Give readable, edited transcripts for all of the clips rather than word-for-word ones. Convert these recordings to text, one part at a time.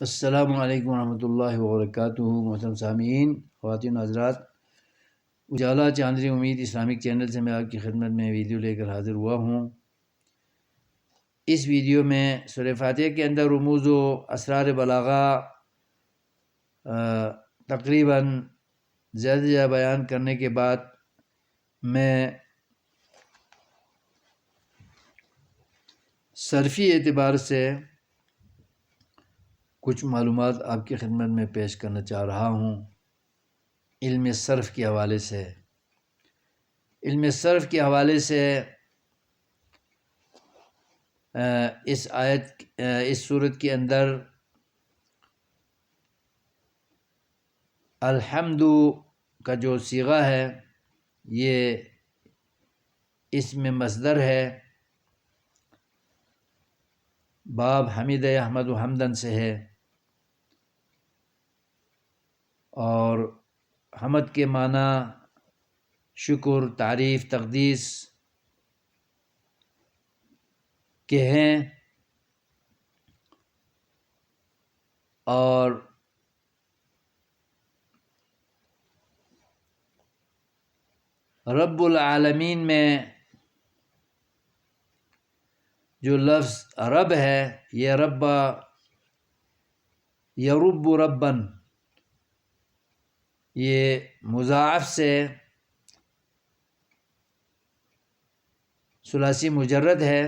السلام علیکم ورحمۃ اللہ وبرکاتہ۔ محترم سامعین، خواتین و حضرات، اجالا چاندنی امید اسلامک چینل سے میں آپ کی خدمت میں ویڈیو لے کر حاضر ہوا ہوں۔ اس ویڈیو میں سورہ فاتحہ کے اندر رموز و اسرار بلاغہ تقریباً زیادہ بیان کرنے کے بعد میں صرفی اعتبار سے کچھ معلومات آپ کی خدمت میں پیش کرنا چاہ رہا ہوں۔ علم صرف کے حوالے سے اس صورت کے اندر الحمد کا جو صیغہ ہے یہ اسم مصدر ہے، باب حمد احمد و حمدن سے ہے، اور حمد کے معنی شکر، تعریف، تقدیس کے ہیں، اور رب العالمین میں جو لفظ رب ہے یہ رب یرب ربن، یہ مضاعف سے ثلاثی مجرد ہے،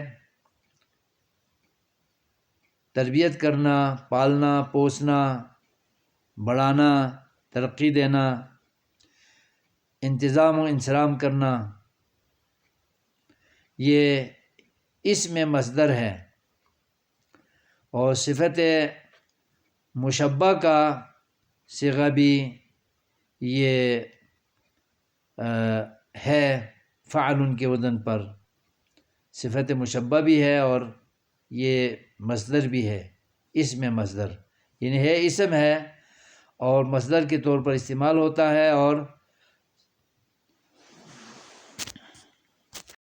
تربیت کرنا، پالنا، پوسنا، بڑھانا، ترقی دینا، انتظام و انصرام کرنا، یہ اسم مصدر ہے۔ اور صفت مشبہ کا صیغہ بھی یہ ہے، فعل کے وزن پر صفت مشبہ بھی ہے اور یہ مصدر بھی ہے، اسم مصدر، یعنی ہے اسم ہے اور مصدر کے طور پر استعمال ہوتا ہے، اور